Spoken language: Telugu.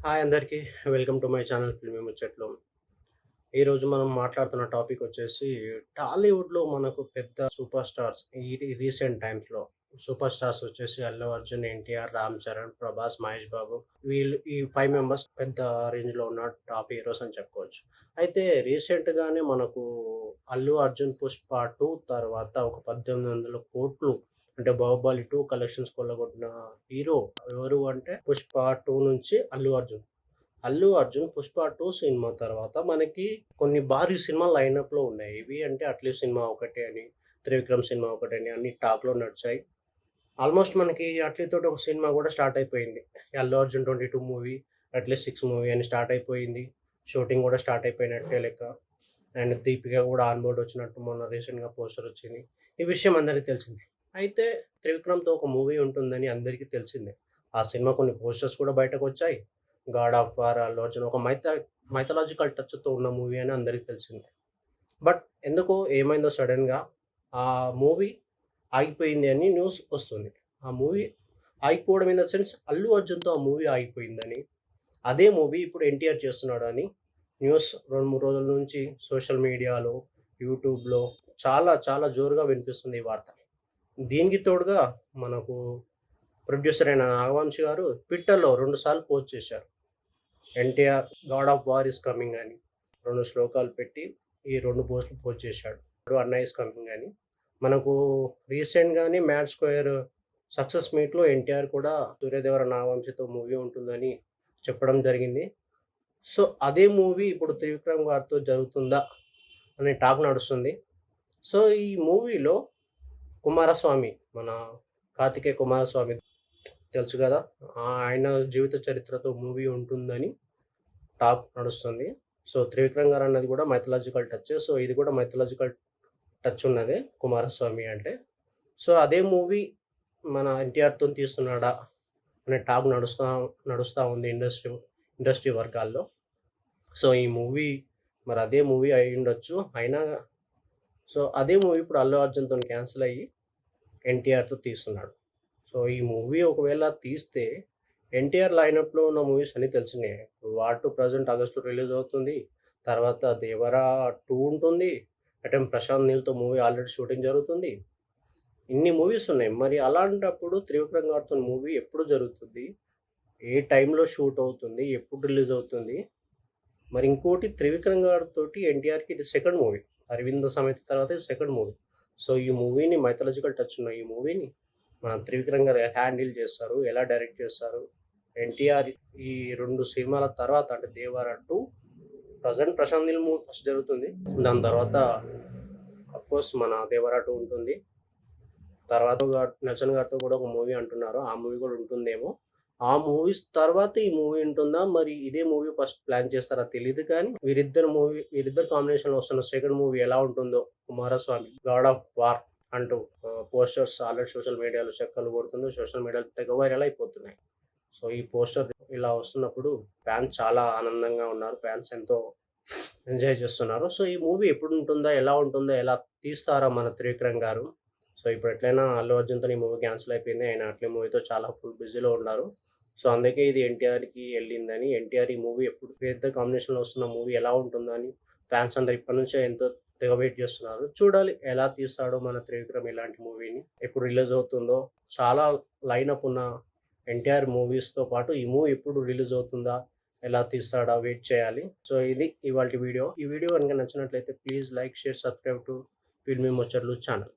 హాయ్ అందరికీ. Welcome to my channel filmy ముచ్చట్లు. ఈరోజు మనం మాట్లాడుతున్న టాపిక్ వచ్చేసి టాలీవుడ్‌లో మనకు పెద్ద సూపర్ స్టార్స్ రీసెంట్ టైమ్స్‌లో సూపర్ స్టార్స్ వచ్చేసి అల్లు అర్జున్, ఎన్టీఆర్, రామ్ చరణ్, ప్రభాస్, మహేష్ బాబు వీళ్ళు ఈ 5 మెంబర్స్ పెద్ద రేంజ్‌లో ఉన్న టాప్ హీరోస్ అని చెప్పుకోవచ్చు. అయితే రీసెంట్‌గానే మనకు అల్లు అర్జున్ 'పుష్ప 2' తర్వాత ఒక 1800,00,00,000 అంటే 'బాహుబలి 2' కలెక్షన్స్ కొల్లగొట్టిన హీరో ఎవరు అంటే 'పుష్ప 2' నుంచి అల్లు అర్జున్. 'అల్లు అర్జున్' 'పుష్ప 2' సినిమా తర్వాత మనకి కొన్ని భారీ సినిమాలు లైనప్‌లో ఉన్నాయి. ఇవి అంటే 'అట్లీ' సినిమా ఒకటే అని, 'త్రివిక్రమ్' సినిమా ఒకటని అన్ని టాప్‌లో నడిచాయి. ఆల్మోస్ట్ మనకి 'అట్లీ' తోటి ఒక సినిమా గూడా స్టార్ట్ అయిపోయింది. 'అల్లు అర్జున్ 22' మూవీ, 'అట్లీ 6' మూవీ అని స్టార్ట్ అయిపోయింది. షూటింగ్ గూడా స్టార్ట్ అయిపోయినట్టే లెక్క. అండ్ 'దీపిక' గూడా ఆన్ బోర్డ్ వచ్చినట్టు మొన్న రీసెంట్‌గా పోస్టర్ వచ్చింది. ఈ విషయం అందరికీ తెలిసిందే. అయితే 'త్రివిక్రమ్‌తో' ఒక మూవీ ఉంటుందని అందరికీ తెలిసిందే. ఆ సినిమా కొన్ని పోస్టర్స్ కూడా బయటకొచ్చాయి. 'God of War' Allu Arjun ఒక మైథలాజికల్ టచ్‌తో ఉన్న మూవీ అని అందరికి తెలిసిందే. బట్ ఎందుకో ఏమైందో సడెన్‌గా ఆ మూవీ ఆగిపోయింది అని న్యూస్ వస్తుంది. ఆ మూవీ ఆగిపోవడం ఇన్ ద సెన్స్ అల్లు అర్జున్‌తో ఆ మూవీ ఆగిపోయిందని, అదే మూవీ ఇప్పుడు ఎన్టీఆర్ చేస్తున్నాడని న్యూస్ 2, 3 రోజుల నుంచి సోషల్ మీడియాలో, యూట్యూబ్‌లో చాలా చాలా జోరుగా వినిపిస్తుంది ఈ వార్త. దీనికి తోడుగా మనకు ప్రొడ్యూసర్ అయిన నాగవంశి గారు ట్విట్టర్‌లో 2 సార్లు పోస్ట్ చేశారు. NTR 'God of war is coming' అని 2 శ్లోకాలు పెట్టి ఈ 2 పోస్టులు పోస్ట్ చేశాడు. 'అన్న ఈస్ కమింగ్' అని. మనకు రీసెంట్‌గానే 'మ్యాడ్ స్క్వేర్' సక్సెస్ మీట్‌లో ఎన్టీఆర్ కూడా 'సూర్యదేవర నాగవంశితో' మూవీ ఉంటుందని చెప్పడం జరిగింది. సో, అదే మూవీ ఇప్పుడు 'త్రివిక్రమ్' గారితో జరుగుతుందా అనే టాక్ నడుస్తుంది. సో, ఈ మూవీలో కుమారస్వామి మన 'కార్తికేయ కుమారస్వామి' తెలుసు గదా! ఆయన జీవిత చరిత్రతో మూవీ ఉంటుందని టాక్ నడుస్తుంది. సో, 'త్రివిక్రమ్' గారన్నది గూడా మైథలాజికల్ టచ్చే. సో, ఇది కూడా మైథలాజికల్ టచ్ ఉన్నదే 'కుమారస్వామి' అంటే. సో, అదే మూవీ మన ఎన్టీఆర్‌తోని తీస్తున్నాడా అనే టాక్ నడుస్తా ఉంది ఇండస్ట్రీ వర్గాల్లో. సో, ఈ మూవీ మరి అదే మూవీ అయ్యుండొచ్చు. అయినా సో, అదే మూవీ ఇప్పుడు అల్లు అర్జున్‌తోని క్యాన్సిల్ అయ్యి ఎన్టీఆర్‌తో తీస్తున్నాడు. సో, ఈ మూవీ ఒకవేళ తీస్తే ఎన్టీఆర్ లైనప్‌లో ఉన్న మూవీస్ అన్నీ తెలిసినయే. 'వార్ 2' ప్రెజెంట్ ఆగస్ట్‌లో రిలీజ్ అవుతుంది. తర్వాత 'దేవరా 2' ఉంటుంది. అటెం ప్రశాంత్ నీల్‌తో మూవీ ఆల్రెడీ షూటింగ్ జరుగుతుంది. ఇన్ని మూవీస్ ఉన్నాయి. మరి అలాంటప్పుడు 'త్రివిక్రమ్' గారితోని మూవీ ఎప్పుడు జరుగుతుంది? ఏ టైంలో షూట్ అవుతుంది? ఎప్పుడు రిలీజ్ అవుతుంది? మరి ఇంకోటి 'త్రివిక్రమ్' గారితోటి ఎన్టీఆర్‌కి ఇది సెకండ్ మూవీ. 'అరవింద సమేత' తర్వాత ఇది సెకండ్ మూవీ. సో, ఈ మూవీని మైథలాజికల్ టచ్ ఉన్న ఈ మూవీని మన 'త్రివిక్రమ్' గారు హ్యాండిల్ చేస్తారు? ఎలా డైరెక్ట్ చేస్తారు? ఎన్టీఆర్ ఈ 2 సినిమాల తర్వాత అంటే 'Devara 2' present Prashanth Neel movie first జరుగుతుంది. దాని తర్వాత అఫ్‌కోర్స్ మన 'దేవర 2' ఉంటుంది. తర్వాత 'నచన్' గారితో కూడా ఒక మూవీ అంటున్నారు. ఆ మూవీ కూడా ఉంటుందేమో. ఆ మూవీస్ తర్వాత ఈ మూవీ ఉంటుందా? మరి ఇదే మూవీ ఫస్ట్ ప్లాన్ చేస్తారా తెలీదు కానీ, వీరిద్దరు కాంబినేషన్‌లో వస్తున్న సెకండ్ మూవీ ఎలా ఉంటుందో 'కుమారస్వామి గాడ్ ఆఫ్ వార్' అంటూ పోస్టర్స్ ఆల్రెడీ సోషల్ మీడియాలో చక్కర్లు కొడుతుంది. సోషల్ మీడియాలో తెగ వైరల్ అయిపోతున్నాయి. సో, ఈ పోస్టర్ ఇలా వస్తున్నప్పుడు ఫ్యాన్స్ చాలా ఆనందంగా ఉన్నారు. ఫ్యాన్స్ ఎంతో ఎంజాయ్ చేస్తున్నారు. సో, ఈ మూవీ ఎప్పుడుంటుందా? ఎలా ఉంటుందా? ఎలా తీస్తారా మన 'త్రివిక్రమ్' గారు? సో, ఇప్పుడు ఎట్లైనా అల్లు అర్జున్‌తోని ఈ మూవీ క్యాన్సిల్ అయిపోయింది. ఆయన 'అట్లీ' మూవీతో చాలా ఫుల్ బిజీలో ఉన్నారు. సో, అందుకే ఇది ఎన్టీఆర్‌కి ఎళ్ళిందని, ఎన్టీఆర్ ఈ మూవీ ఎప్పుడు వీరిద్దరి కాంబినేషన్‌లో వస్తున్న మూవీ ఎలా ఉంటుందని ఫ్యాన్స్ అందరూ ఇప్పటి నుంచే ఎంతో తెగ వెయిట్ చేస్తున్నారు. చూడాలి ఎలా తీస్తాడో మన 'త్రివిక్రమ్' ఇలాంటి మూవీని. ఎప్పుడు రిలీజ్ అవుతుందో, చాలా లైనప్ ఉన్న ఎన్టీఆర్ మూవీస్‌తో పాటు ఈ మూవీ ఎప్పుడు రిలీజ్ అవుతుందా? ఎలా తీస్తాడా? వెయిట్ చేయాలి. సో, ఇది ఇవాల్టి వీడియో. ఈ వీడియో గనుక నచ్చినట్లయితే please like, share, subscribe to filmy ముచ్చట్లు ఛానల్.